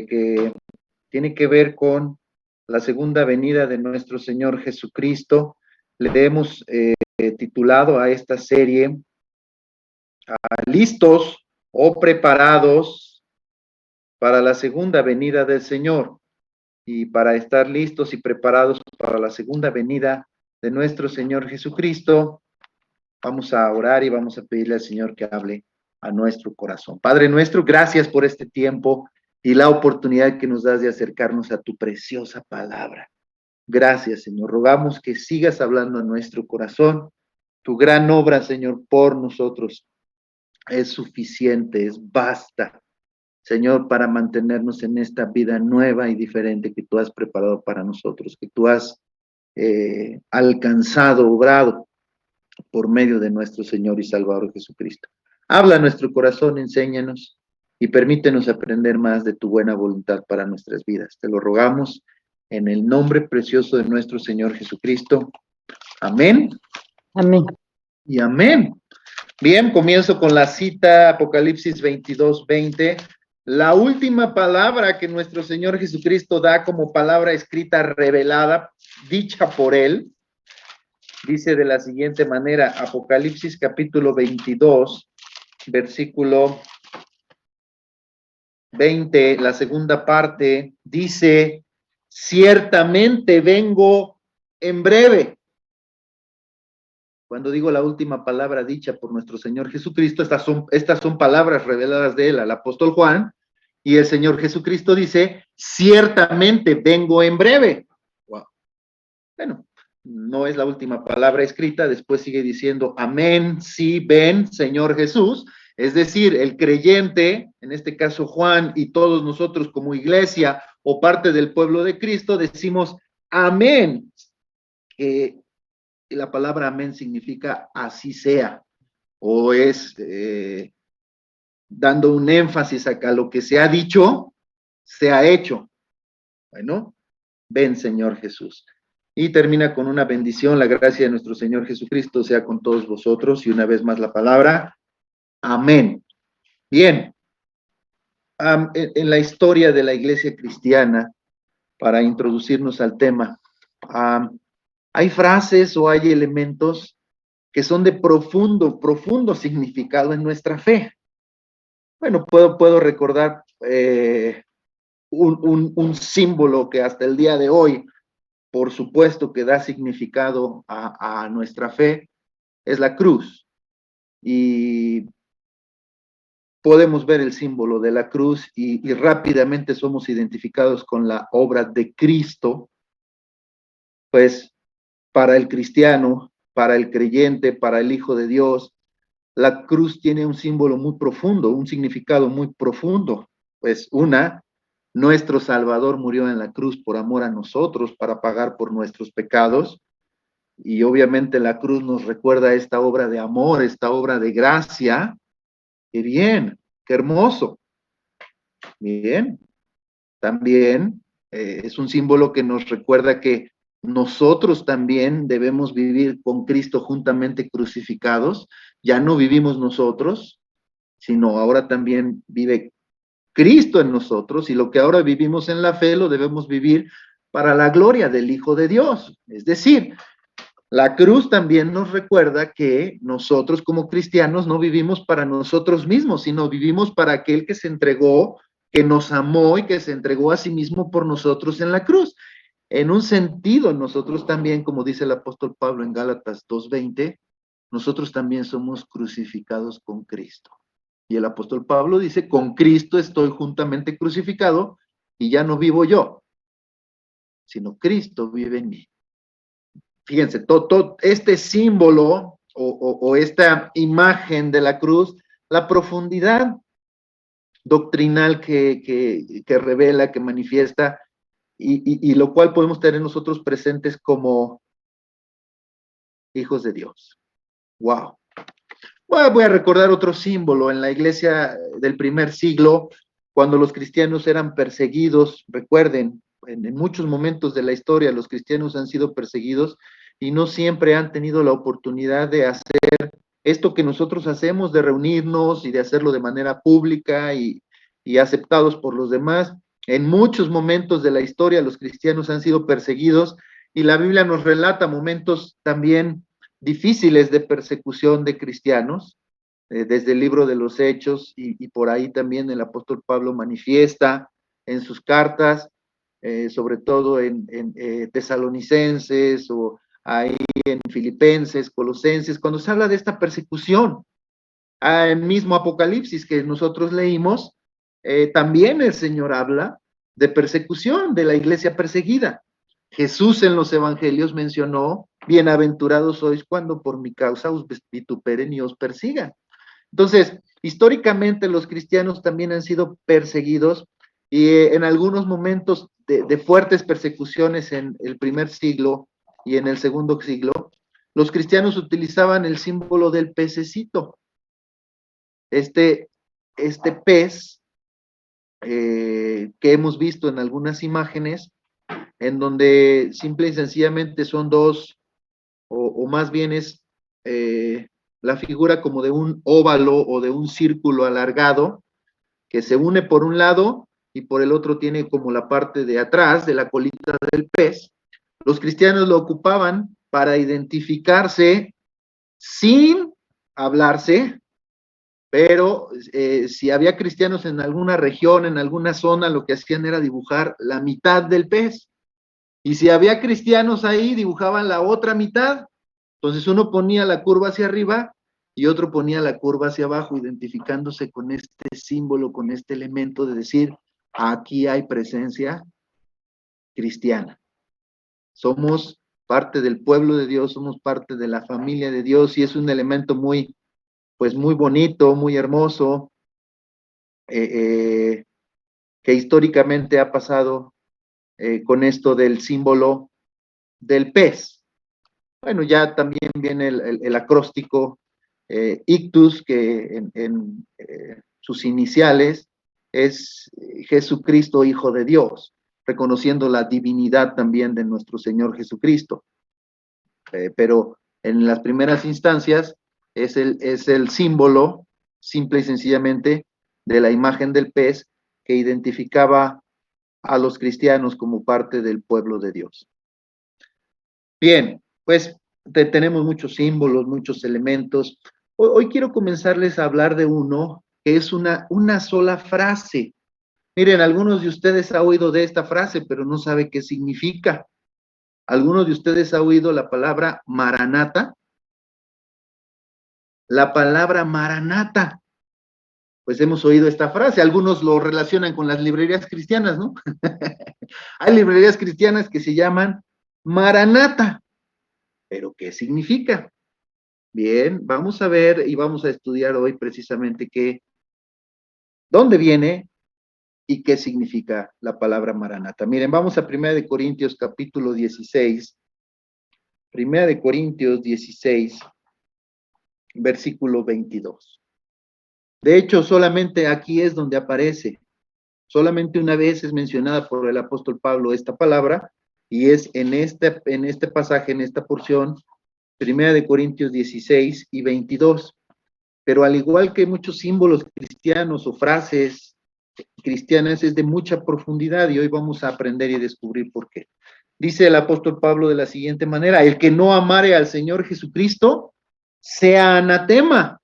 que tiene que ver con la segunda venida de nuestro Señor Jesucristo. Le hemos titulado a esta serie listos o preparados para la segunda venida del Señor. Y para estar listos y preparados para la segunda venida de nuestro Señor Jesucristo, vamos a orar y vamos a pedirle al Señor que hable a nuestro corazón. Padre nuestro, gracias por este tiempo y la oportunidad que nos das de acercarnos a tu preciosa palabra. Gracias, Señor. Rogamos que sigas hablando a nuestro corazón. Tu gran obra, Señor, por nosotros es suficiente, es basta, Señor, para mantenernos en esta vida nueva y diferente que tú has preparado para nosotros, que tú has alcanzado, obrado por medio de nuestro Señor y Salvador Jesucristo. Habla a nuestro corazón, enséñanos y permítenos aprender más de tu buena voluntad para nuestras vidas. Te lo rogamos en el nombre precioso de nuestro Señor Jesucristo. Amén. Amén. Y amén. Bien, comienzo con la cita Apocalipsis 22:20. La última palabra que nuestro Señor Jesucristo da como palabra escrita revelada, dicha por Él, dice de la siguiente manera, Apocalipsis capítulo 22, versículo 20, la segunda parte, dice, ciertamente vengo en breve. Cuando digo la última palabra dicha por nuestro Señor Jesucristo, estas son palabras reveladas de Él al apóstol Juan, y el Señor Jesucristo dice, ciertamente vengo en breve. Wow. Bueno, no es la última palabra escrita, después sigue diciendo, amén, sí, ven, Señor Jesús. Es decir, el creyente, en este caso Juan y todos nosotros como iglesia o parte del pueblo de Cristo, decimos, amén. La palabra amén significa así sea, o es dando un énfasis acá, lo que se ha dicho, se ha hecho. Bueno, ven Señor Jesús. Y termina con una bendición, la gracia de nuestro Señor Jesucristo sea con todos vosotros, y una vez más la palabra, amén. Bien, en la historia de la iglesia cristiana, para introducirnos al tema, hay frases o hay elementos que son de profundo significado en nuestra fe. Bueno, puedo recordar un símbolo que hasta el día de hoy, por supuesto que da significado a nuestra fe, es la cruz. Y podemos ver el símbolo de la cruz y rápidamente somos identificados con la obra de Cristo, pues para el cristiano, para el creyente, para el Hijo de Dios, la cruz tiene un símbolo muy profundo, un significado muy profundo. Pues nuestro Salvador murió en la cruz por amor a nosotros, para pagar por nuestros pecados. Y obviamente la cruz nos recuerda esta obra de amor, esta obra de gracia. ¡Qué bien! ¡Qué hermoso! Bien. También es un símbolo que nos recuerda que nosotros también debemos vivir con Cristo juntamente crucificados. Ya no vivimos nosotros, sino ahora también vive Cristo en nosotros, y lo que ahora vivimos en la fe lo debemos vivir para la gloria del Hijo de Dios. Es decir, la cruz también nos recuerda que nosotros como cristianos no vivimos para nosotros mismos, sino vivimos para aquel que se entregó, que nos amó y que se entregó a sí mismo por nosotros en la cruz. En un sentido, nosotros también, como dice el apóstol Pablo en Gálatas 2:20, nosotros también somos crucificados con Cristo. Y el apóstol Pablo dice, con Cristo estoy juntamente crucificado y ya no vivo yo, sino Cristo vive en mí. Fíjense, todo este símbolo o esta imagen de la cruz, la profundidad doctrinal que revela, que manifiesta, y lo cual podemos tener nosotros presentes como hijos de Dios. ¡Wow! Bueno, voy a recordar otro símbolo en la iglesia del primer siglo, cuando los cristianos eran perseguidos. Recuerden, en muchos momentos de la historia los cristianos han sido perseguidos y no siempre han tenido la oportunidad de hacer esto que nosotros hacemos, de reunirnos y de hacerlo de manera pública y aceptados por los demás. En muchos momentos de la historia los cristianos han sido perseguidos y la Biblia nos relata momentos también difíciles de persecución de cristianos, desde el libro de los Hechos y por ahí también el apóstol Pablo manifiesta en sus cartas, sobre todo en Tesalonicenses o ahí en Filipenses, Colosenses, cuando se habla de esta persecución. El mismo Apocalipsis que nosotros leímos, también el Señor habla de persecución de la iglesia perseguida. Jesús en los evangelios mencionó, bienaventurados sois cuando por mi causa os vituperen y os persigan. Entonces, históricamente los cristianos también han sido perseguidos y en algunos momentos de fuertes persecuciones en el primer siglo y en el segundo siglo, los cristianos utilizaban el símbolo del pececito. Este pez que hemos visto en algunas imágenes, en donde simple y sencillamente son dos, o más bien es la figura como de un óvalo o de un círculo alargado, que se une por un lado y por el otro tiene como la parte de atrás de la colita del pez. Los cristianos lo ocupaban para identificarse sin hablarse, pero si había cristianos en alguna región, en alguna zona, lo que hacían era dibujar la mitad del pez. Y si había cristianos ahí, dibujaban la otra mitad. Entonces uno ponía la curva hacia arriba y otro ponía la curva hacia abajo, identificándose con este símbolo, con este elemento de decir, aquí hay presencia cristiana. Somos parte del pueblo de Dios, somos parte de la familia de Dios y es un elemento muy, pues muy bonito, muy hermoso, que históricamente ha pasado con esto del símbolo del pez. Bueno, ya también viene el acróstico ictus, que en sus iniciales es Jesucristo, Hijo de Dios, reconociendo la divinidad también de nuestro Señor Jesucristo. Pero en las primeras instancias es el símbolo, simple y sencillamente, de la imagen del pez que identificaba a los cristianos como parte del pueblo de Dios. Bien, pues tenemos muchos símbolos, muchos elementos. Hoy quiero comenzarles a hablar de uno que es una sola frase. Miren, algunos de ustedes han oído de esta frase, pero no sabe qué significa. ¿Algunos de ustedes han oído la palabra Maranata? La palabra Maranata. Pues hemos oído esta frase. Algunos lo relacionan con las librerías cristianas, ¿no? Hay librerías cristianas que se llaman Maranata. ¿Pero qué significa? Bien, vamos a ver y vamos a estudiar hoy precisamente dónde viene y qué significa la palabra Maranata. Miren, vamos a 1 de Corintios capítulo 16. 1 de Corintios 16, versículo 22. De hecho, solamente aquí es donde aparece. Solamente una vez es mencionada por el apóstol Pablo esta palabra y es en este pasaje, en esta porción, 1 de Corintios 16 y 22. Pero al igual que muchos símbolos cristianos o frases cristianas, es de mucha profundidad y hoy vamos a aprender y descubrir por qué. Dice el apóstol Pablo de la siguiente manera: el que no amare al Señor Jesucristo, sea anatema.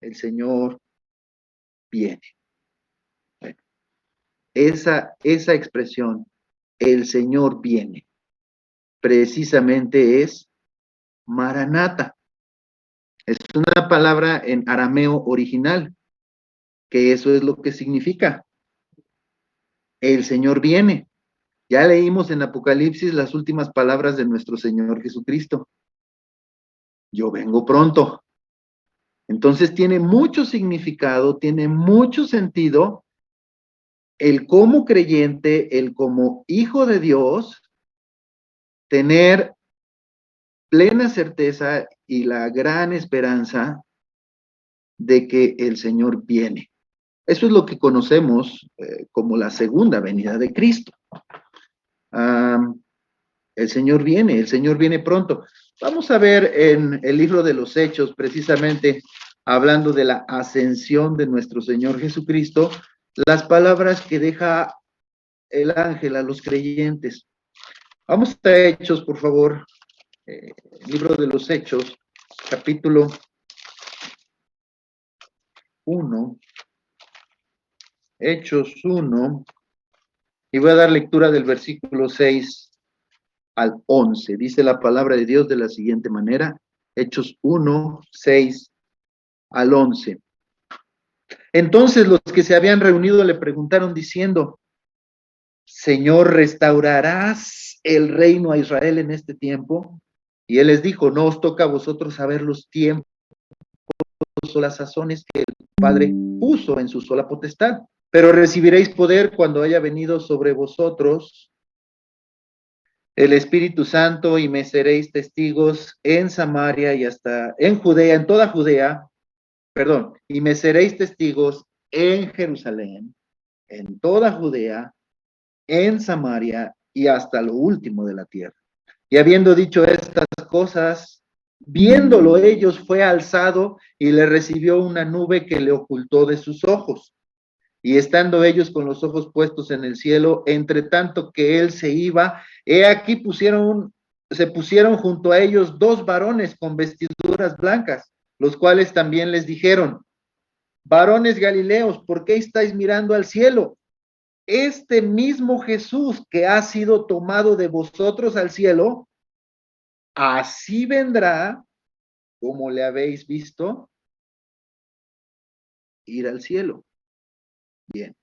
El Señor viene. Bueno, esa expresión, el Señor viene, precisamente es Maranata. Es una palabra en arameo original, que eso es lo que significa. El Señor viene. Ya leímos en Apocalipsis las últimas palabras de nuestro Señor Jesucristo. Yo vengo pronto. Entonces tiene mucho significado, tiene mucho sentido el como creyente, el como hijo de Dios, tener plena certeza y la gran esperanza de que el Señor viene. Eso es lo que conocemos como la segunda venida de Cristo. El Señor viene pronto. Vamos a ver en el libro de los Hechos, precisamente hablando de la ascensión de nuestro Señor Jesucristo, las palabras que deja el ángel a los creyentes. Vamos a Hechos, por favor. Libro de los Hechos, capítulo 1. Hechos 1. Y voy a dar lectura del versículo 6 al 11. Dice la palabra de Dios de la siguiente manera. Hechos 1, 6 al 11. Entonces los que se habían reunido le preguntaron diciendo: Señor, ¿restaurarás el reino a Israel en este tiempo? Y él les dijo: no os toca a vosotros saber los tiempos o las sazones que el Padre puso en su sola potestad, pero recibiréis poder cuando haya venido sobre vosotros el Espíritu Santo, y me seréis testigos en Samaria y hasta en Judea, en toda Judea, y me seréis testigos en Jerusalén, en toda Judea, en Samaria y hasta lo último de la tierra. Y habiendo dicho estas cosas, viéndolo ellos, fue alzado y le recibió una nube que le ocultó de sus ojos. Y estando ellos con los ojos puestos en el cielo, entre tanto que él se iba, he aquí se pusieron junto a ellos dos varones con vestiduras blancas, los cuales también les dijeron: varones galileos, ¿por qué estáis mirando al cielo? Este mismo Jesús que ha sido tomado de vosotros al cielo, así vendrá como le habéis visto ir al cielo. Bien.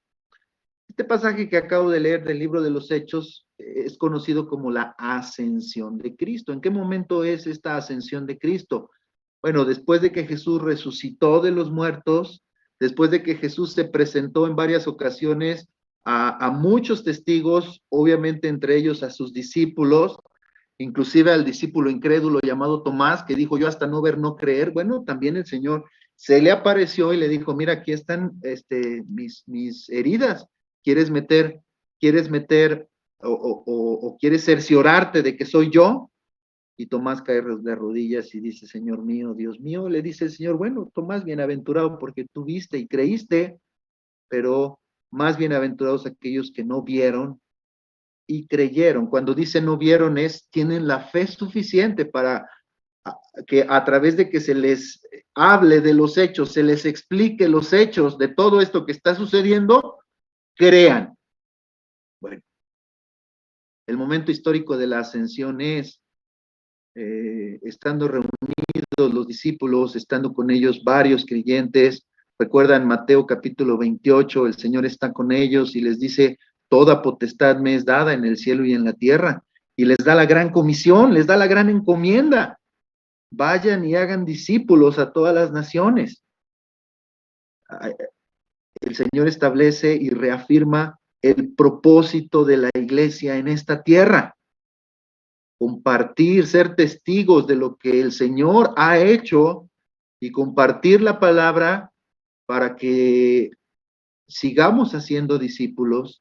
Este pasaje que acabo de leer del libro de los Hechos es conocido como la ascensión de Cristo. ¿En qué momento es esta ascensión de Cristo? Bueno, después de que Jesús resucitó de los muertos, después de que Jesús se presentó en varias ocasiones a muchos testigos, obviamente entre ellos a sus discípulos, inclusive al discípulo incrédulo llamado Tomás, que dijo: yo hasta no ver, no creer. Bueno, también el Señor se le apareció y le dijo: mira, aquí están mis heridas. ¿Quieres meter o quieres cerciorarte de que soy yo? Y Tomás cae de rodillas y dice: Señor mío, Dios mío. Le dice el Señor: bueno, Tomás, bienaventurado porque tú viste y creíste, pero más bienaventurados aquellos que no vieron y creyeron. Cuando dice no vieron, tienen la fe suficiente para que a través de que se les hable de los hechos, se les explique los hechos de todo esto que está sucediendo, crean. Bueno, el momento histórico de la ascensión es estando reunidos los discípulos, estando con ellos varios creyentes. Recuerdan Mateo capítulo 28, el Señor está con ellos y les dice: toda potestad me es dada en el cielo y en la tierra. Y les da la gran comisión, les da la gran encomienda: vayan y hagan discípulos a todas las naciones. El Señor establece y reafirma el propósito de la iglesia en esta tierra: compartir, ser testigos de lo que el Señor ha hecho y compartir la palabra para que sigamos haciendo discípulos.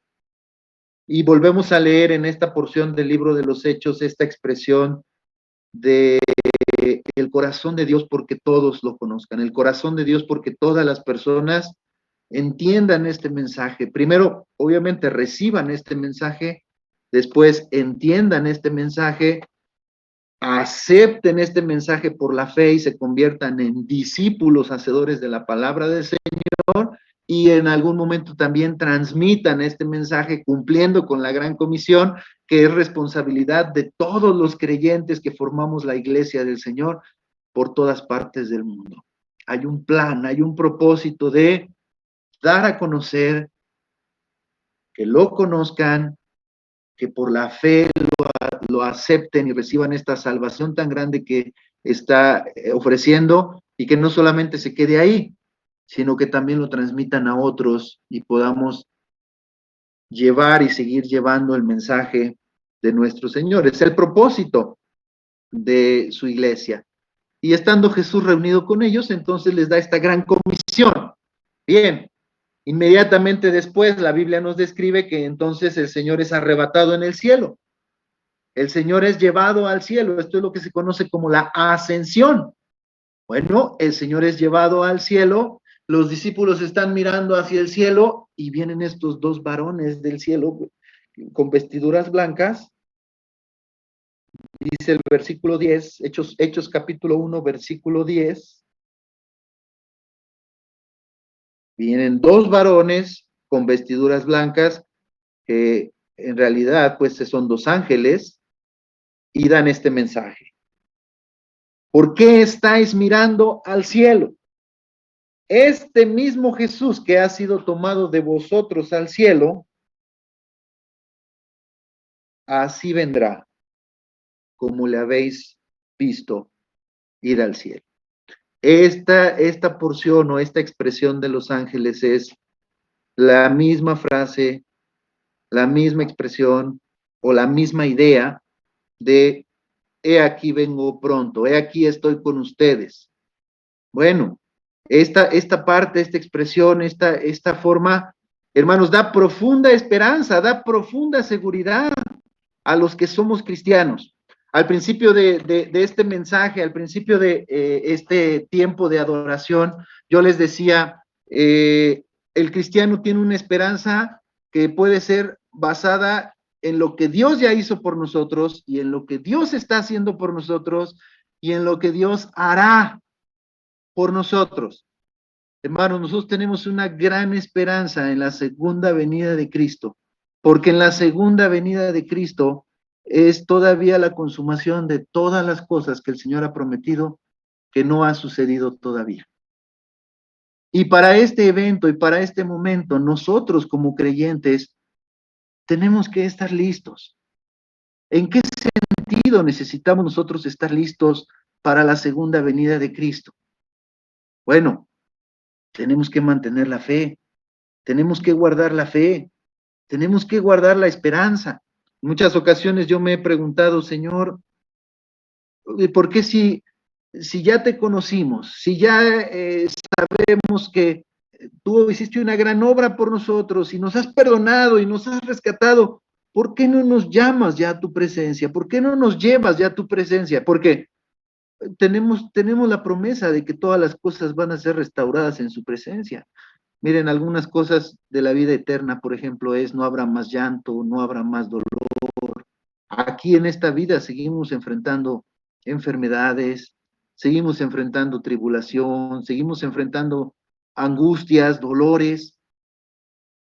Y volvemos a leer en esta porción del libro de los Hechos esta expresión de el corazón de Dios porque todos lo conozcan, el corazón de Dios porque todas las personas entiendan este mensaje. Primero, obviamente, reciban este mensaje, después entiendan este mensaje, acepten este mensaje por la fe y se conviertan en discípulos hacedores de la palabra del Señor, y en algún momento también transmitan este mensaje cumpliendo con la gran comisión, que es responsabilidad de todos los creyentes que formamos la iglesia del Señor por todas partes del mundo. Hay un plan, hay un propósito de dar a conocer, que lo conozcan, que por la fe lo acepten y reciban esta salvación tan grande que está ofreciendo, y que no solamente se quede ahí, sino que también lo transmitan a otros y podamos llevar y seguir llevando el mensaje de nuestro Señor. Es el propósito de su iglesia. Y estando Jesús reunido con ellos, entonces les da esta gran comisión. Bien, inmediatamente después la Biblia nos describe que entonces el Señor es arrebatado en el cielo. El Señor es llevado al cielo. Esto es lo que se conoce como la ascensión. Bueno, el Señor es llevado al cielo los discípulos están mirando hacia el cielo y vienen estos dos varones del cielo con vestiduras blancas. Dice el versículo 10, Hechos capítulo 1, versículo 10. Vienen dos varones con vestiduras blancas, que en realidad pues son dos ángeles, y dan este mensaje. ¿Por qué estáis mirando al cielo? Este mismo Jesús que ha sido tomado de vosotros al cielo, así vendrá, como le habéis visto ir al cielo. Esta porción o esta expresión de los ángeles es la misma frase, la misma expresión o la misma idea de he aquí vengo pronto, he aquí estoy con ustedes. Bueno, esta parte, esta expresión, esta forma, hermanos, da profunda esperanza, da profunda seguridad a los que somos cristianos. Al principio de este mensaje, al principio de este tiempo de adoración, yo les decía, el cristiano tiene una esperanza que puede ser basada en lo que Dios ya hizo por nosotros y en lo que Dios está haciendo por nosotros y en lo que Dios hará por nosotros. Hermanos, nosotros tenemos una gran esperanza en la segunda venida de Cristo, porque en la segunda venida de Cristo es todavía la consumación de todas las cosas que el Señor ha prometido que no ha sucedido todavía. Y para este evento y para este momento, nosotros como creyentes tenemos que estar listos. ¿En qué sentido necesitamos nosotros estar listos para la segunda venida de Cristo? Bueno, tenemos que mantener la fe, tenemos que guardar la fe, tenemos que guardar la esperanza. En muchas ocasiones yo me he preguntado, Señor, ¿por qué si ya te conocimos, si ya sabemos que tú hiciste una gran obra por nosotros y nos has perdonado y nos has rescatado, ¿por qué no nos llamas ya a tu presencia? ¿Por qué no nos llevas ya a tu presencia? Porque tenemos la promesa de que todas las cosas van a ser restauradas en su presencia. Miren, algunas cosas de la vida eterna, por ejemplo, es no habrá más llanto, no habrá más dolor. Aquí en esta vida seguimos enfrentando enfermedades, seguimos enfrentando tribulación, seguimos enfrentando angustias, dolores.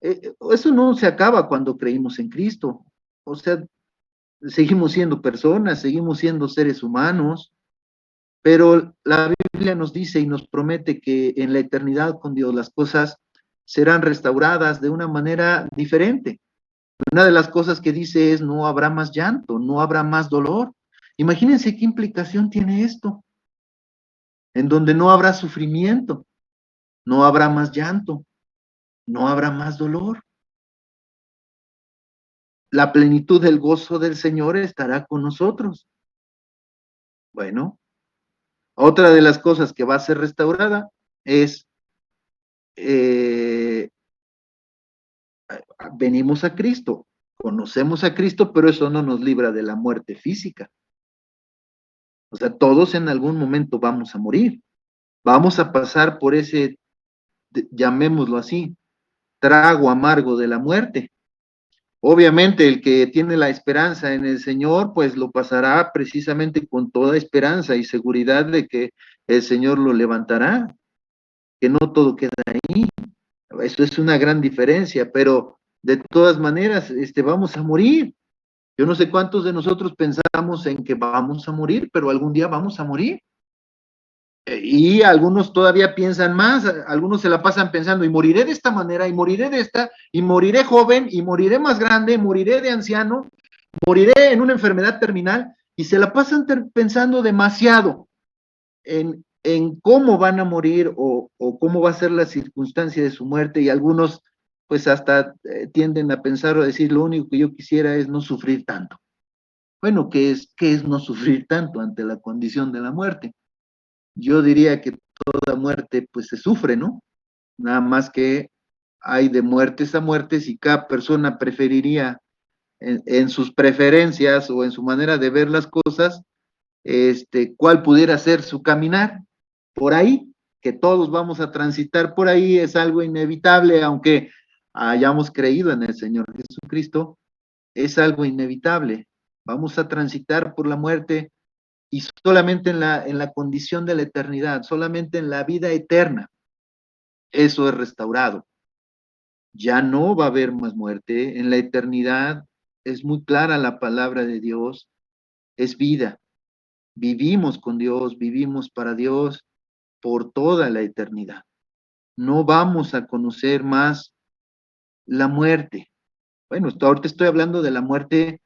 Eso no se acaba cuando creímos en Cristo. O sea, seguimos siendo personas, seguimos siendo seres humanos, pero la Biblia nos dice y nos promete que en la eternidad con Dios las cosas serán restauradas de una manera diferente. Una de las cosas que dice es no habrá más llanto, no habrá más dolor. Imagínense qué implicación tiene esto, en donde no habrá sufrimiento, no habrá más llanto, no habrá más dolor. La plenitud del gozo del Señor estará con nosotros. Bueno, otra de las cosas que va a ser restaurada es venimos a Cristo, conocemos a Cristo, pero eso no nos libra de la muerte física. O sea, todos en algún momento vamos a morir. Vamos a pasar por ese, llamémoslo así, trago amargo de la muerte. Obviamente el que tiene la esperanza en el Señor, pues lo pasará precisamente con toda esperanza y seguridad de que el Señor lo levantará, que no todo queda ahí. Eso es una gran diferencia, pero de todas maneras, vamos a morir. Yo no sé cuántos de nosotros pensamos en que vamos a morir, pero algún día vamos a morir. Y algunos todavía piensan más, algunos se la pasan pensando, y moriré de esta manera, y moriré de esta, y moriré joven, y moriré más grande, moriré de anciano, moriré en una enfermedad terminal, y se la pasan pensando demasiado en cómo van a morir o cómo va a ser la circunstancia de su muerte, y algunos pues hasta tienden a pensar o a decir, lo único que yo quisiera es no sufrir tanto. Bueno, qué es no sufrir tanto ante la condición de la muerte? Yo diría que toda muerte pues se sufre, ¿no? Nada más que hay de muertes a muertes y cada persona preferiría en sus preferencias o en su manera de ver las cosas, cuál pudiera ser su caminar por ahí. que todos vamos a transitar por ahí, es algo inevitable, aunque hayamos creído en el Señor Jesucristo, es algo inevitable. Vamos a transitar por la muerte y solamente en la condición de la eternidad, solamente en la vida eterna, eso es restaurado. Ya no va a haber más muerte. En la eternidad es muy clara la palabra de Dios, es vida. Vivimos con Dios, vivimos para Dios por toda la eternidad. No vamos a conocer más la muerte. Bueno, ahorita estoy hablando de la muerte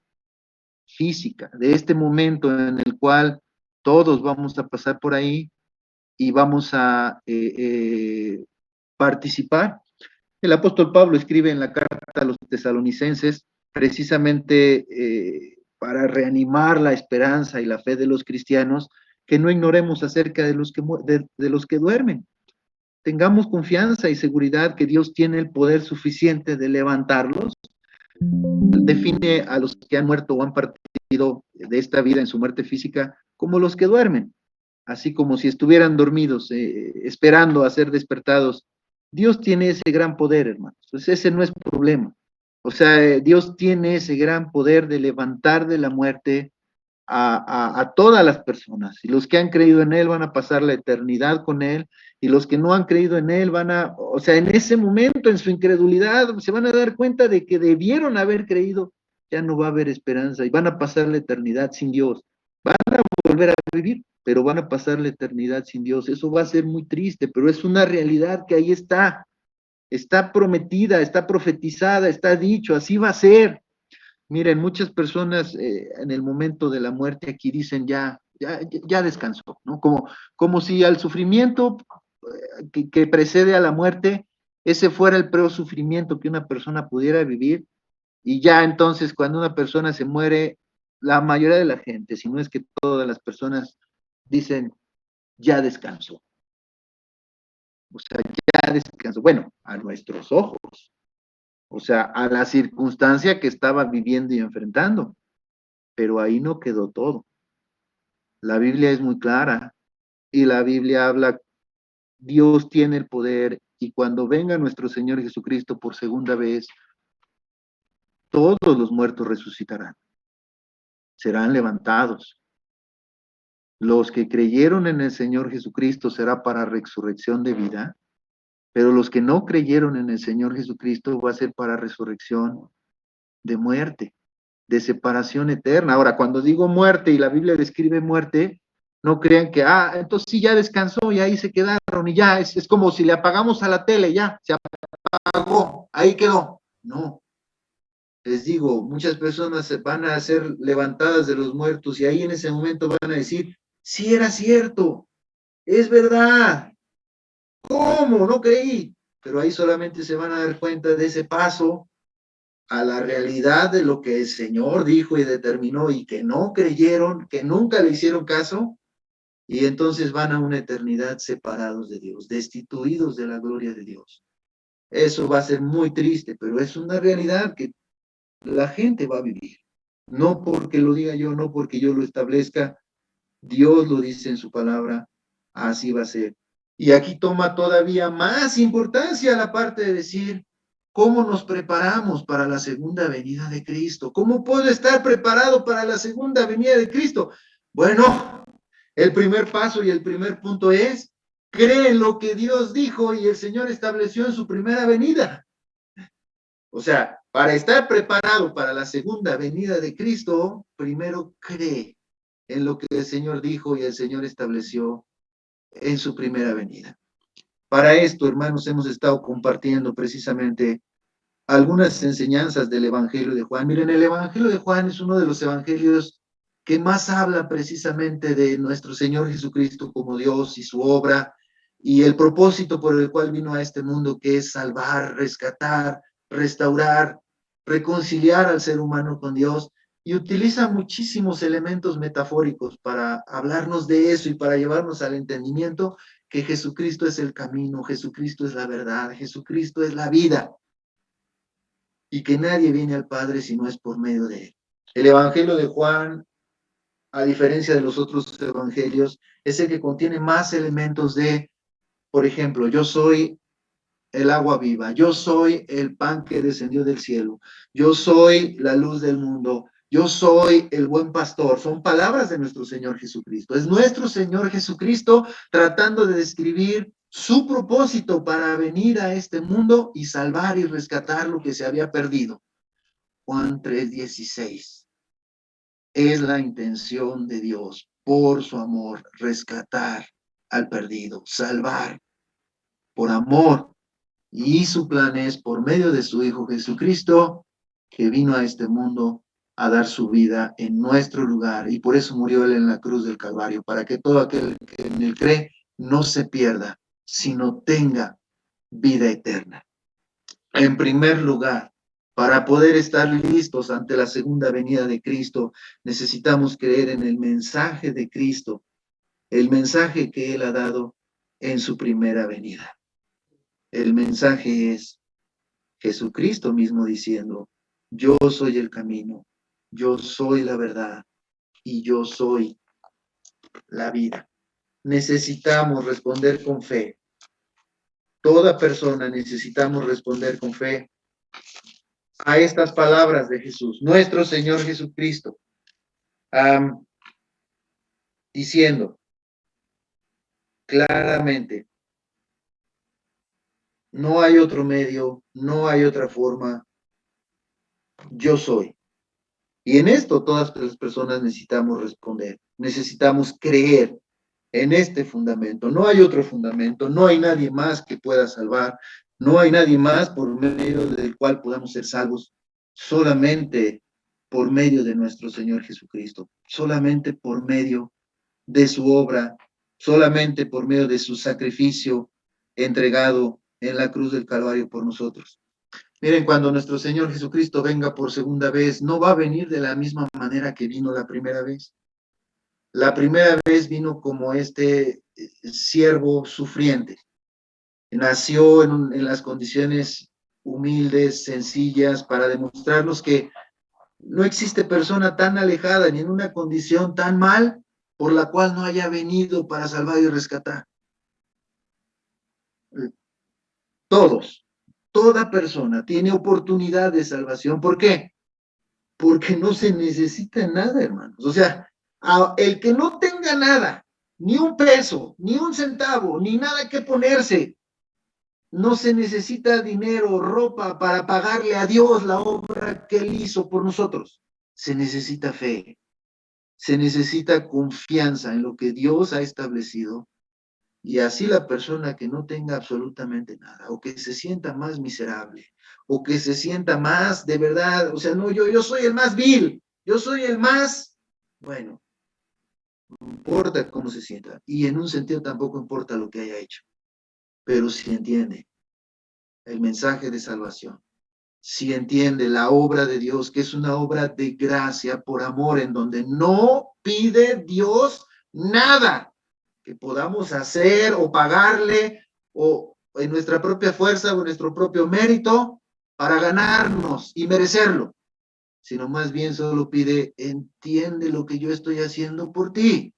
física, de este momento en el cual todos vamos a pasar por ahí y vamos a participar. El apóstol Pablo escribe en la carta a los tesalonicenses precisamente para reanimar la esperanza y la fe de los cristianos, que no ignoremos acerca de los que duermen. Tengamos confianza y seguridad que Dios tiene el poder suficiente de levantarlos. Define a los que han muerto o han partido de esta vida en su muerte física como los que duermen, así como si estuvieran dormidos, esperando a ser despertados. Dios tiene ese gran poder, hermanos. Entonces ese no es problema. O sea, Dios tiene ese gran poder de levantar de la muerte a todas las personas. Y los que han creído en Él van a pasar la eternidad con Él. Y los que no han creído en Él van a, o sea, en ese momento, en su incredulidad, se van a dar cuenta de que debieron haber creído. Ya no va a haber esperanza y van a pasar la eternidad sin Dios. Van a volver a vivir, pero van a pasar la eternidad sin Dios. Eso va a ser muy triste, pero es una realidad que ahí está prometida, está profetizada, está dicho, así va a ser. Miren, muchas personas en el momento de la muerte aquí dicen ya descansó, ¿no? Como si al sufrimiento que precede a la muerte, ese fuera el peor sufrimiento que una persona pudiera vivir, y ya entonces cuando una persona se muere, la mayoría de la gente, si no es que todas las personas, dicen, ya descansó. O sea, ya descansó. Bueno, a nuestros ojos. O sea, a la circunstancia que estaba viviendo y enfrentando. Pero ahí no quedó todo. La Biblia es muy clara y la Biblia habla, Dios tiene el poder y cuando venga nuestro Señor Jesucristo por segunda vez, todos los muertos resucitarán, serán levantados. Los que creyeron en el Señor Jesucristo será para resurrección de vida, pero los que no creyeron en el Señor Jesucristo va a ser para resurrección de muerte, de separación eterna. Ahora, cuando digo muerte y la Biblia describe muerte, no crean que, entonces sí, ya descansó y ahí se quedaron y ya, es como si le apagamos a la tele, ya, se apagó, ahí quedó. No, les digo, muchas personas van a ser levantadas de los muertos y ahí en ese momento van a decir, sí era cierto, es verdad, ¿cómo? No creí. Pero ahí solamente se van a dar cuenta de ese paso a la realidad de lo que el Señor dijo y determinó y que no creyeron, que nunca le hicieron caso, y entonces van a una eternidad separados de Dios, destituidos de la gloria de Dios. Eso va a ser muy triste, pero es una realidad que la gente va a vivir. No porque lo diga yo, no porque yo lo establezca, Dios lo dice en su palabra, así va a ser. Y aquí toma todavía más importancia la parte de decir, ¿cómo nos preparamos para la segunda venida de Cristo? ¿Cómo puedo estar preparado para la segunda venida de Cristo? Bueno, el primer paso y el primer punto es, cree en lo que Dios dijo y el Señor estableció en su primera venida. O sea, para estar preparado para la segunda venida de Cristo, primero cree en lo que el Señor dijo y el Señor estableció en su primera venida. Para esto, hermanos, hemos estado compartiendo precisamente algunas enseñanzas del Evangelio de Juan. Miren, el Evangelio de Juan es uno de los evangelios que más habla precisamente de nuestro Señor Jesucristo como Dios y su obra y el propósito por el cual vino a este mundo, que es salvar, rescatar, restaurar, reconciliar al ser humano con Dios, y utiliza muchísimos elementos metafóricos para hablarnos de eso y para llevarnos al entendimiento que Jesucristo es el camino, Jesucristo es la verdad, Jesucristo es la vida, y que nadie viene al Padre si no es por medio de él. El Evangelio de Juan, a diferencia de los otros evangelios, es el que contiene más elementos de por ejemplo, yo soy el agua viva, yo soy el pan que descendió del cielo, yo soy la luz del mundo, yo soy el buen pastor. Son palabras de nuestro Señor Jesucristo. Es nuestro Señor Jesucristo tratando de describir su propósito para venir a este mundo y salvar y rescatar lo que se había perdido. Juan 3:16. Es la intención de Dios, por su amor, rescatar al perdido, salvar por amor. Y su plan es, por medio de su Hijo Jesucristo, que vino a este mundo a dar su vida en nuestro lugar. Y por eso murió Él en la cruz del Calvario, para que todo aquel que en Él cree no se pierda, sino tenga vida eterna. En primer lugar, para poder estar listos ante la segunda venida de Cristo, necesitamos creer en el mensaje de Cristo, el mensaje que Él ha dado en su primera venida. El mensaje es Jesucristo mismo diciendo, yo soy el camino, yo soy la verdad y yo soy la vida. Necesitamos responder con fe. Toda persona necesitamos responder con fe a estas palabras de Jesús, nuestro Señor Jesucristo, diciendo claramente, no hay otro medio, no hay otra forma, yo soy. Y en esto todas las personas necesitamos responder, necesitamos creer en este fundamento. No hay otro fundamento, no hay nadie más que pueda salvar, no hay nadie más por medio del cual podamos ser salvos, solamente por medio de nuestro Señor Jesucristo, solamente por medio de su obra, solamente por medio de su sacrificio entregado en la cruz del Calvario por nosotros. Miren, cuando nuestro Señor Jesucristo venga por segunda vez, no va a venir de la misma manera que vino la primera vez. La primera vez vino como este siervo sufriente. Nació en las condiciones humildes, sencillas, para demostrarnos que no existe persona tan alejada ni en una condición tan mal por la cual no haya venido para salvar y rescatar. Todos, toda persona tiene oportunidad de salvación. ¿Por qué? Porque no se necesita nada, hermanos. O sea, el que no tenga nada, ni un peso, ni un centavo, ni nada que ponerse, no se necesita dinero, ropa para pagarle a Dios la obra que Él hizo por nosotros. Se necesita fe, se necesita confianza en lo que Dios ha establecido. Y así la persona que no tenga absolutamente nada, o que se sienta más miserable, o que se sienta más de verdad, o sea, no, yo soy el más vil, yo soy el más, bueno, no importa cómo se sienta, y en un sentido tampoco importa lo que haya hecho, pero si entiende el mensaje de salvación, si entiende la obra de Dios, que es una obra de gracia por amor, en donde no pide Dios nada que podamos hacer o pagarle o en nuestra propia fuerza o en nuestro propio mérito para ganarnos y merecerlo, sino más bien solo pide, entiende lo que yo estoy haciendo por ti.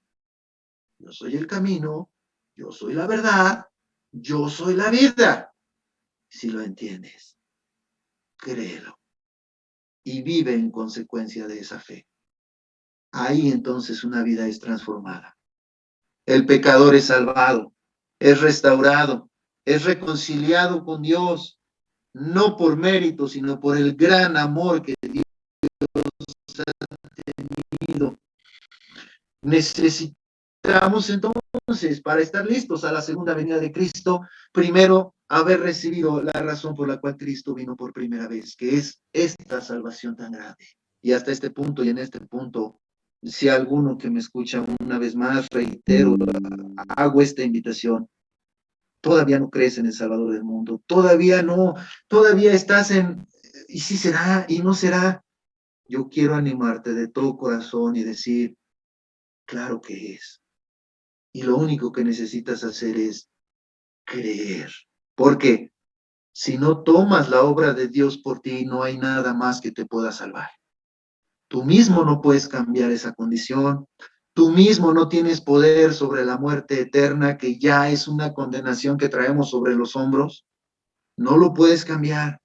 Yo soy el camino, yo soy la verdad, yo soy la vida. Si lo entiendes, créelo y vive en consecuencia de esa fe. Ahí entonces una vida es transformada. El pecador es salvado, es restaurado, es reconciliado con Dios, no por mérito, sino por el gran amor que Dios ha tenido. Necesitamos entonces, para estar listos a la segunda venida de Cristo, primero haber recibido la razón por la cual Cristo vino por primera vez, que es esta salvación tan grande. Y hasta este punto y en este punto, si alguno que me escucha una vez más, reitero, hago esta invitación. Todavía no crees en el Salvador del mundo, todavía no, todavía estás en, y sí será, y no será. Yo quiero animarte de todo corazón y decir, claro que es. Y lo único que necesitas hacer es creer. Porque si no tomas la obra de Dios por ti, no hay nada más que te pueda salvar. Tú mismo no puedes cambiar esa condición, Tú mismo no tienes poder sobre la muerte eterna, que ya es una condenación que traemos sobre los hombros. No lo puedes cambiar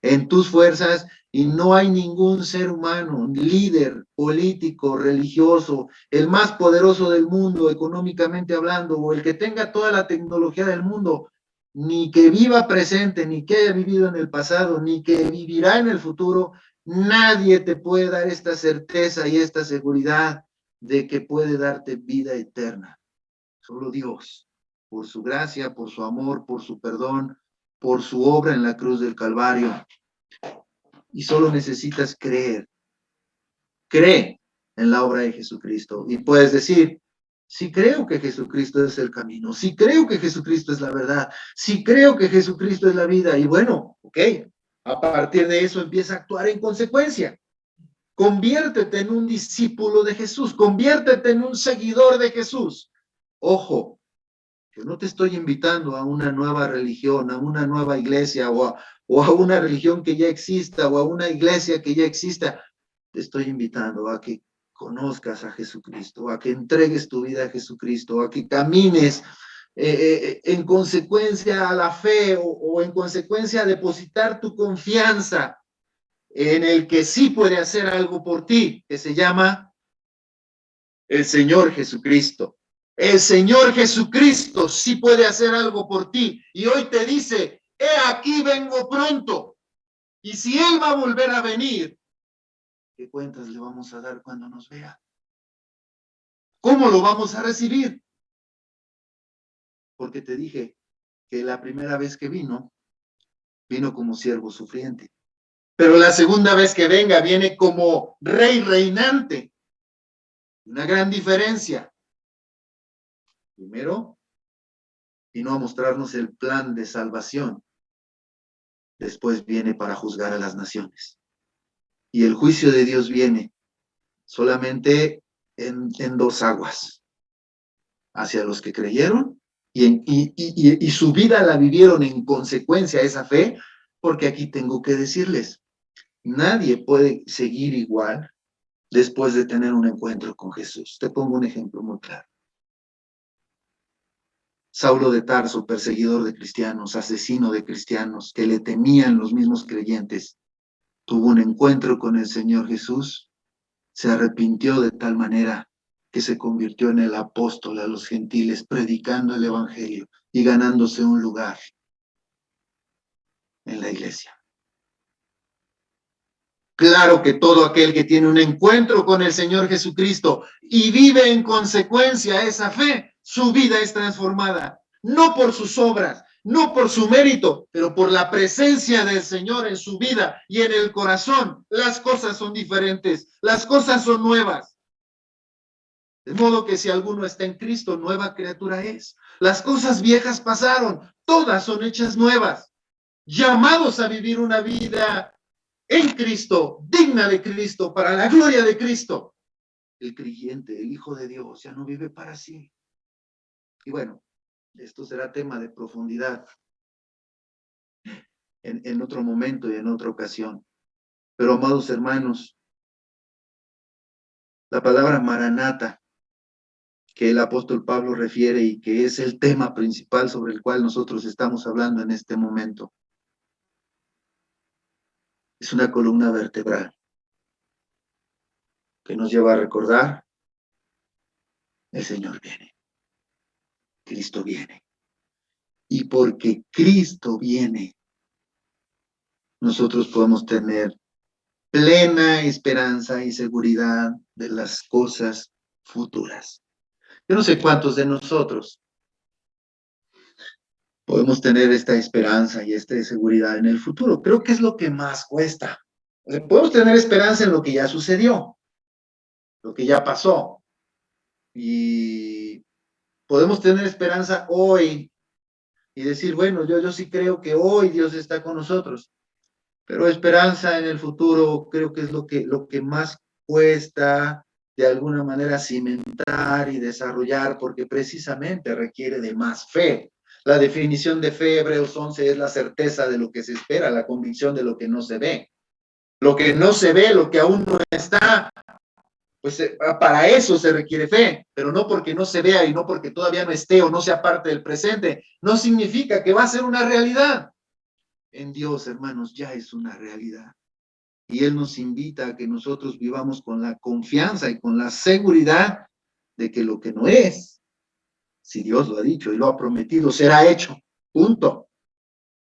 en tus fuerzas, y no hay ningún ser humano, líder, político, religioso, el más poderoso del mundo, económicamente hablando, o el que tenga toda la tecnología del mundo, ni que viva presente, ni que haya vivido en el pasado, ni que vivirá en el futuro. Nadie te puede dar esta certeza y esta seguridad de que puede darte vida eterna. Solo Dios, por su gracia, por su amor, por su perdón, por su obra en la cruz del Calvario. Y solo necesitas creer. Cree en la obra de Jesucristo. Y puedes decir, sí creo que Jesucristo es el camino, sí creo que Jesucristo es la verdad, sí creo que Jesucristo es la vida. Y bueno, ok, a partir de eso empieza a actuar en consecuencia. Conviértete en un discípulo de Jesús, conviértete en un seguidor de Jesús. Ojo, que no te estoy invitando a una nueva religión, a una nueva iglesia, o a una religión que ya exista, o a una iglesia que ya exista. Te estoy invitando a que conozcas a Jesucristo, a que entregues tu vida a Jesucristo, a que camines en consecuencia a la fe, o en consecuencia a depositar tu confianza en el que sí puede hacer algo por ti, que se llama el Señor Jesucristo. El Señor Jesucristo sí puede hacer algo por ti. Y hoy te dice, he aquí vengo pronto. Y si Él va a volver a venir, ¿qué cuentas le vamos a dar cuando nos vea? ¿Cómo lo vamos a recibir? Porque te dije que la primera vez que vino como siervo sufriente. Pero la segunda vez que venga, viene como rey reinante. Una gran diferencia. Primero, vino a mostrarnos el plan de salvación. Después viene para juzgar a las naciones. Y el juicio de Dios viene solamente en dos aguas. Hacia los que creyeron y su vida la vivieron en consecuencia a esa fe, porque aquí tengo que decirles, nadie puede seguir igual después de tener un encuentro con Jesús. Te pongo un ejemplo muy claro. Saulo de Tarso, perseguidor de cristianos, asesino de cristianos, que le temían los mismos creyentes, tuvo un encuentro con el Señor Jesús, se arrepintió de tal manera que se convirtió en el apóstol a los gentiles, predicando el evangelio y ganándose un lugar en la iglesia. Claro que todo aquel que tiene un encuentro con el Señor Jesucristo y vive en consecuencia esa fe, su vida es transformada, no por sus obras, no por su mérito, pero por la presencia del Señor en su vida y en el corazón. Las cosas son diferentes, las cosas son nuevas. De modo que si alguno está en Cristo, nueva criatura es. Las cosas viejas pasaron, todas son hechas nuevas. Llamados a vivir una vida en Cristo, digna de Cristo, para la gloria de Cristo. El creyente, el Hijo de Dios, ya no vive para sí. Y bueno, esto será tema de profundidad en otro momento y en otra ocasión. Pero, amados hermanos, la palabra Maranata, que el apóstol Pablo refiere y que es el tema principal sobre el cual nosotros estamos hablando en este momento, es una columna vertebral que nos lleva a recordar: el Señor viene, Cristo viene. Y porque Cristo viene, nosotros podemos tener plena esperanza y seguridad de las cosas futuras. Yo no sé cuántos de nosotros podemos tener esta esperanza y esta seguridad en el futuro. Creo que es lo que más cuesta. O sea, podemos tener esperanza en lo que ya sucedió, lo que ya pasó. Y podemos tener esperanza hoy y decir, bueno, yo sí creo que hoy Dios está con nosotros. Pero esperanza en el futuro creo que es lo que más cuesta de alguna manera cimentar y desarrollar, porque precisamente requiere de más fe. La definición de fe, Hebreos 11, es la certeza de lo que se espera, la convicción de lo que no se ve. Lo que no se ve, lo que aún no está, pues para eso se requiere fe, pero no porque no se vea y no porque todavía no esté o no sea parte del presente, no significa que va a ser una realidad. En Dios, hermanos, ya es una realidad. Y Él nos invita a que nosotros vivamos con la confianza y con la seguridad de que lo que no es, si Dios lo ha dicho y lo ha prometido, será hecho. Punto.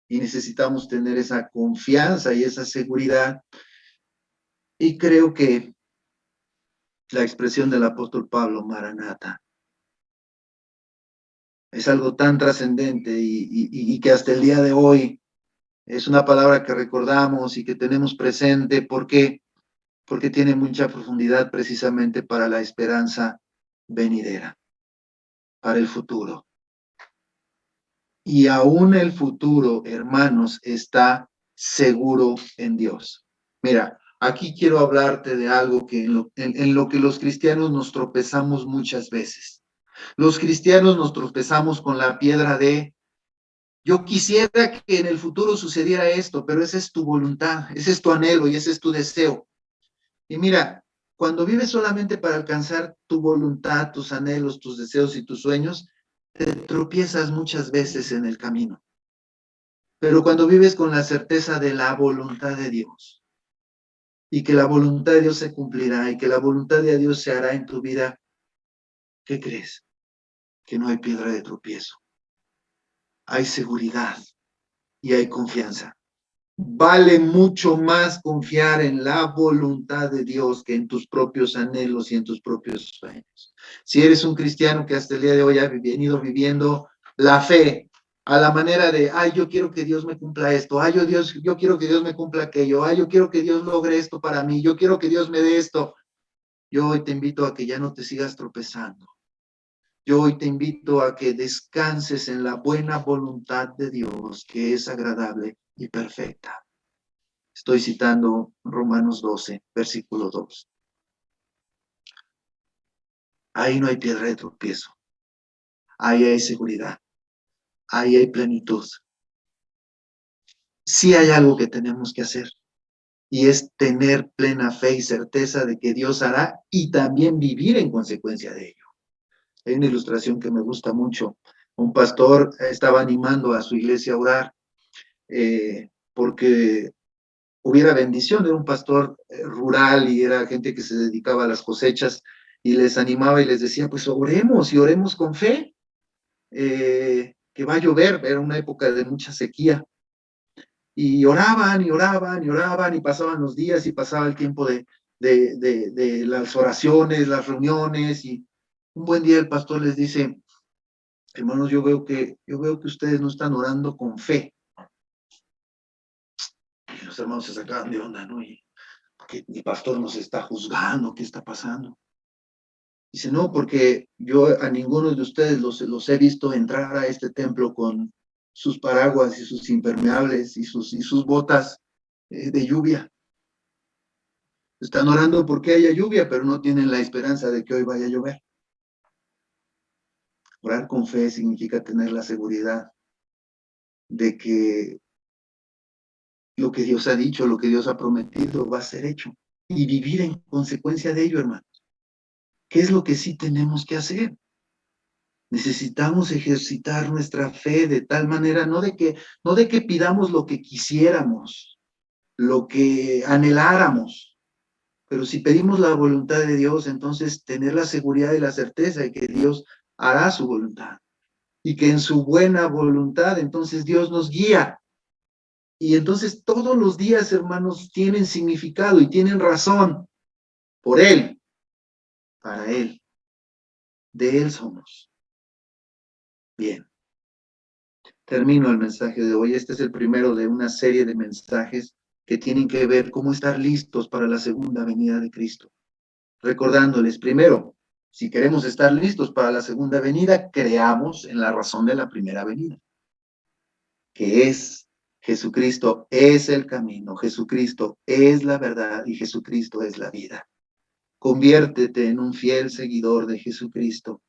Y necesitamos tener esa confianza y esa seguridad. Y creo que la expresión del apóstol Pablo, Maranata, es algo tan trascendente y que hasta el día de hoy es una palabra que recordamos y que tenemos presente. ¿Por qué? Porque tiene mucha profundidad precisamente para la esperanza venidera, para el futuro. Y aún el futuro, hermanos, está seguro en Dios. Mira, aquí quiero hablarte de algo que en lo que los cristianos nos tropezamos muchas veces. Los cristianos nos tropezamos con la piedra de: yo quisiera que en el futuro sucediera esto, pero esa es tu voluntad, ese es tu anhelo y ese es tu deseo. Y mira, cuando vives solamente para alcanzar tu voluntad, tus anhelos, tus deseos y tus sueños, te tropiezas muchas veces en el camino. Pero cuando vives con la certeza de la voluntad de Dios y que la voluntad de Dios se cumplirá y que la voluntad de Dios se hará en tu vida, ¿qué crees? Que no hay piedra de tropiezo. Hay seguridad y hay confianza. Vale mucho más confiar en la voluntad de Dios que en tus propios anhelos y en tus propios sueños. Si eres un cristiano que hasta el día de hoy ha venido viviendo la fe a la manera de: ay, yo quiero que Dios me cumpla esto, ay, yo quiero que Dios me cumpla aquello, ay, yo quiero que Dios logre esto para mí, yo quiero que Dios me dé esto. Yo hoy te invito a que ya no te sigas tropezando. Yo hoy te invito a que descanses en la buena voluntad de Dios, que es agradable y perfecta. Estoy citando Romanos 12, versículo 2. Ahí no hay piedra de tropiezo. Ahí hay seguridad. Ahí hay plenitud. Sí hay algo que tenemos que hacer, y es tener plena fe y certeza de que Dios hará y también vivir en consecuencia de ello. Hay una ilustración que me gusta mucho. Un pastor estaba animando a su iglesia a orar porque hubiera bendición. Era un pastor rural y era gente que se dedicaba a las cosechas, y les animaba y les decía: pues oremos y oremos con fe, que va a llover. Era una época de mucha sequía. Y oraban y oraban y oraban, y pasaban los días y pasaba el tiempo de las oraciones, las reuniones. Y un buen día el pastor les dice: hermanos, yo veo que ustedes no están orando con fe. Y los hermanos se sacaban de onda, ¿no? Y que el pastor nos está juzgando, ¿qué está pasando? Dice: no, porque yo a ninguno de ustedes los he visto entrar a este templo con sus paraguas y sus impermeables y sus botas de lluvia. Están orando porque haya lluvia, pero no tienen la esperanza de que hoy vaya a llover. Orar con fe significa tener la seguridad de que lo que Dios ha dicho, lo que Dios ha prometido va a ser hecho, y vivir en consecuencia de ello, hermanos. ¿Qué es lo que sí tenemos que hacer? Necesitamos ejercitar nuestra fe de tal manera, no de que pidamos lo que quisiéramos, lo que anheláramos, pero si pedimos la voluntad de Dios, entonces tener la seguridad y la certeza de que Dios hará su voluntad, y que en su buena voluntad entonces Dios nos guía. Y entonces todos los días, hermanos, tienen significado y tienen razón por Él, para Él. De Él somos. Bien. Termino el mensaje de hoy. Este es el primero de una serie de mensajes que tienen que ver cómo estar listos para la segunda venida de Cristo. Recordándoles, primero, si queremos estar listos para la segunda venida, creamos en la razón de la primera venida, que es: Jesucristo es el camino, Jesucristo es la verdad y Jesucristo es la vida. Conviértete en un fiel seguidor de Jesucristo.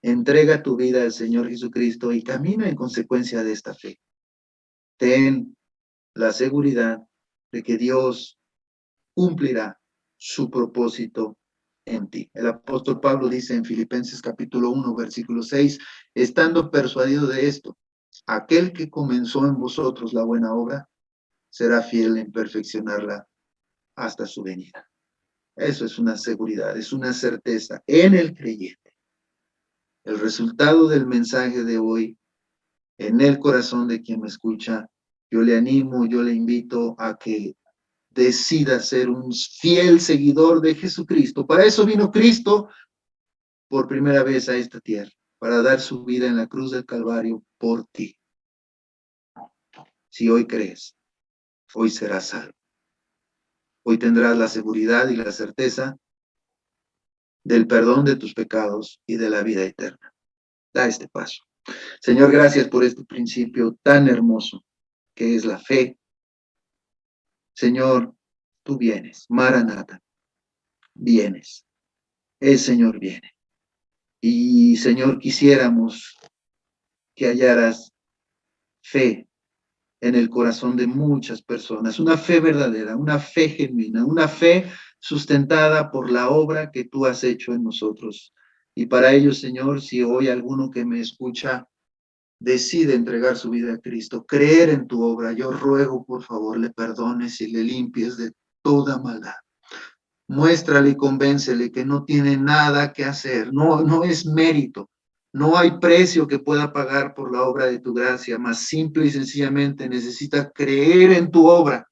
Entrega tu vida al Señor Jesucristo y camina en consecuencia de esta fe. Ten la seguridad de que Dios cumplirá su propósito en ti. El apóstol Pablo dice en Filipenses capítulo 1, versículo 6, estando persuadido de esto, aquel que comenzó en vosotros la buena obra, será fiel en perfeccionarla hasta su venida. Eso es una seguridad, es una certeza en el creyente. El resultado del mensaje de hoy en el corazón de quien me escucha, yo le animo, yo le invito a que decida ser un fiel seguidor de Jesucristo. Para eso vino Cristo por primera vez a esta tierra, para dar su vida en la cruz del Calvario por ti. Si hoy crees, hoy serás salvo. Hoy tendrás la seguridad y la certeza del perdón de tus pecados y de la vida eterna. Da este paso. Señor, gracias por este principio tan hermoso que es la fe. Señor, tú vienes, Maranata, vienes. El Señor viene. Y Señor, quisiéramos que hallaras fe en el corazón de muchas personas, una fe verdadera, una fe genuina, una fe sustentada por la obra que tú has hecho en nosotros. Y para ello, Señor, si hoy alguno que me escucha decide entregar su vida a Cristo, creer en tu obra, yo ruego, por favor, le perdones y le limpies de toda maldad. Muéstrale y convéncele que no tiene nada que hacer, no es mérito, no hay precio que pueda pagar por la obra de tu gracia, más simple y sencillamente necesita creer en tu obra,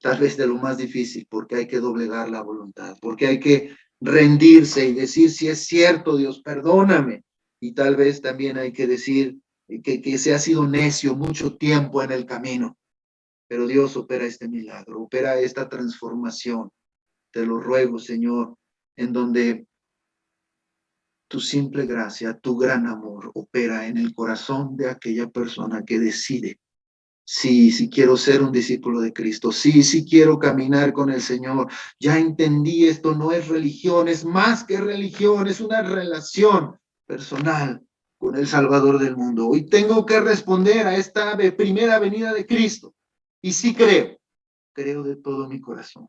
tal vez de lo más difícil, porque hay que doblegar la voluntad, porque hay que rendirse y decir si es cierto, Dios, perdóname, y tal vez también hay que decir que se ha sido necio mucho tiempo en el camino, pero Dios opera este milagro, opera esta transformación. Te lo ruego, Señor, en donde tu simple gracia, tu gran amor opera en el corazón de aquella persona que decide. Sí, quiero ser un discípulo de Cristo. Sí, quiero caminar con el Señor. Ya entendí, esto no es religión, es más que religión, es una relación personal con el Salvador del mundo. Hoy tengo que responder a esta primera venida de Cristo. Y sí creo de todo mi corazón.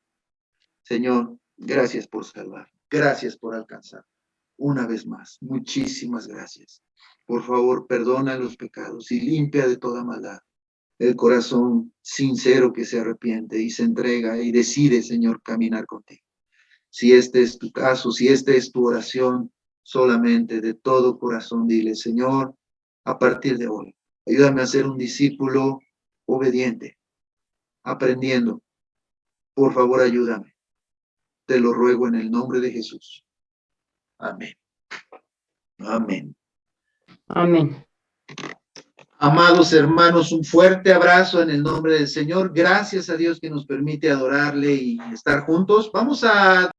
Señor, gracias por salvar. Gracias por alcanzar. Una vez más, muchísimas gracias. Por favor, perdona los pecados y limpia de toda maldad el corazón sincero que se arrepiente y se entrega y decide, Señor, caminar contigo. Si este es tu caso, si esta es tu oración, solamente de todo corazón dile, Señor, a partir de hoy, ayúdame a ser un discípulo obediente, aprendiendo. Por favor, ayúdame. Te lo ruego en el nombre de Jesús. Amén. Amén. Amén. Amados hermanos, un fuerte abrazo en el nombre del Señor. Gracias a Dios que nos permite adorarle y estar juntos. Vamos a